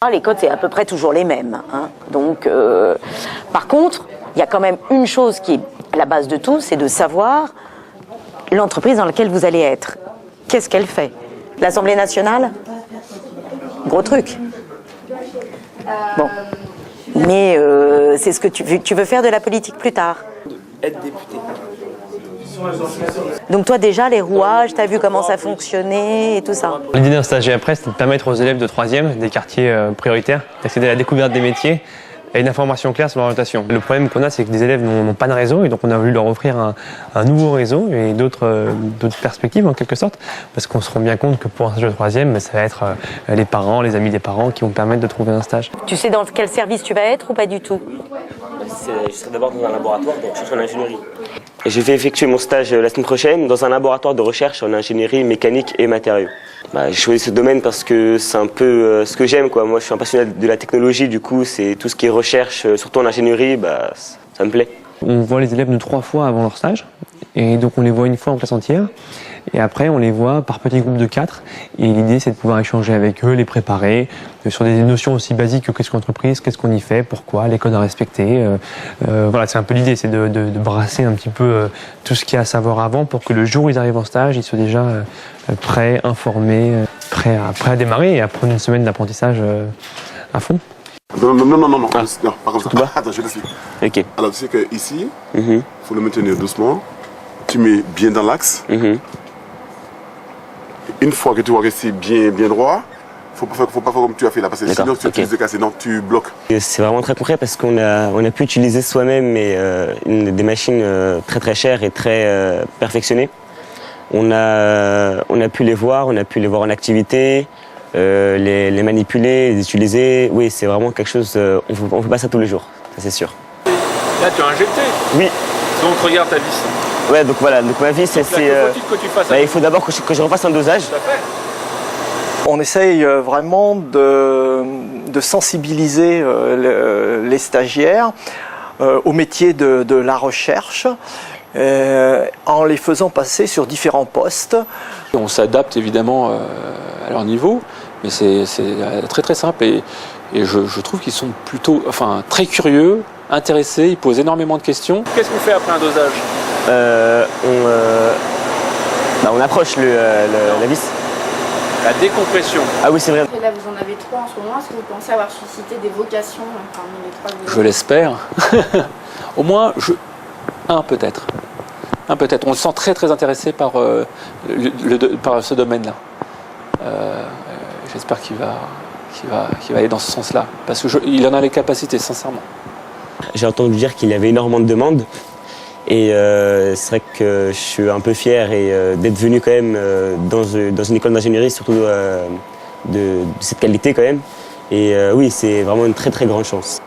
Les codes, c'est à peu près toujours les mêmes. Hein. Donc, par contre, il y a quand même une chose qui est à la base de tout, c'est de savoir l'entreprise dans laquelle vous allez être. Qu'est-ce qu'elle fait? L'Assemblée nationale? Gros truc. Bon. Mais c'est ce que tu veux faire de la politique plus tard. Être député. Donc toi déjà, les rouages, tu as vu comment ça fonctionnait et tout ça? L'idée d'un stage après, c'était de permettre aux élèves de 3e, des quartiers prioritaires, d'accéder à la découverte des métiers et une information claire sur l'orientation. Le problème qu'on a, c'est que des élèves n'ont pas de réseau et donc on a voulu leur offrir un nouveau réseau et d'autres perspectives en quelque sorte, parce qu'on se rend bien compte que pour un stage de 3e, ça va être les parents, les amis des parents qui vont permettre de trouver un stage. Tu sais dans quel service tu vas être ou pas du tout? Je serai d'abord dans un laboratoire de recherche en ingénierie. Et je vais effectuer mon stage la semaine prochaine dans un laboratoire de recherche en ingénierie mécanique et matériaux. J'ai choisi ce domaine parce que c'est un peu ce que j'aime, quoi. Moi, je suis un passionné de la technologie, du coup, c'est tout ce qui est recherche, surtout en ingénierie, ça me plaît. On voit les élèves 3 fois avant leur stage, et donc on les voit une fois en classe entière, et après on les voit par petits groupes de 4, et l'idée c'est de pouvoir échanger avec eux, les préparer, sur des notions aussi basiques que qu'est-ce qu'une entreprise, qu'est-ce qu'on y fait, pourquoi, les codes à respecter. Voilà, c'est un peu l'idée, c'est de brasser un petit peu tout ce qu'il y a à savoir avant pour que le jour où ils arrivent en stage, ils soient déjà prêts, informés, prêts à démarrer et à prendre une semaine d'apprentissage à fond. Non. Ah. Non, pas comme ça. Attends, je l'explique. Ok. Alors, tu sais qu'ici, il faut le maintenir doucement. Tu mets bien dans l'axe. Une fois que tu vois que c'est bien droit, faut pas faire comme tu as fait là, parce que sinon tu utilises des cassés, non, tu bloques. C'est vraiment très concret parce qu'on a pu utiliser soi-même des machines très chères et très perfectionnées. On a pu les voir en activité. Les manipuler, les utiliser, oui, c'est vraiment quelque chose, on fait pas ça tous les jours, ça c'est sûr. Là tu as injecté? Oui. Donc regarde ta vis. Ouais, donc voilà, donc ma vis c'est... il faut d'abord que je refasse un dosage. Tout à fait. On essaye vraiment de sensibiliser les stagiaires au métier de la recherche, en les faisant passer sur différents postes. On s'adapte évidemment à leur niveau, mais c'est très simple et je trouve qu'ils sont plutôt, très curieux, intéressés, ils posent énormément de questions. Qu'est-ce qu'on fait après un dosage? On approche la vis. La décompression. Ah oui, c'est vrai. Et là, vous en avez 3 en ce moment. Est-ce que vous pensez avoir suscité des vocations parmi les 3 que vous avez? Je l'espère. Au moins, un peut-être. On le sent très intéressé par ce domaine-là. J'espère qu'il va aller dans ce sens-là, parce qu'il en a les capacités, sincèrement. J'ai entendu dire qu'il y avait énormément de demandes, et c'est vrai que je suis un peu fier d'être venu quand même dans une école d'ingénierie, surtout de cette qualité quand même. Et oui, c'est vraiment une très grande chance.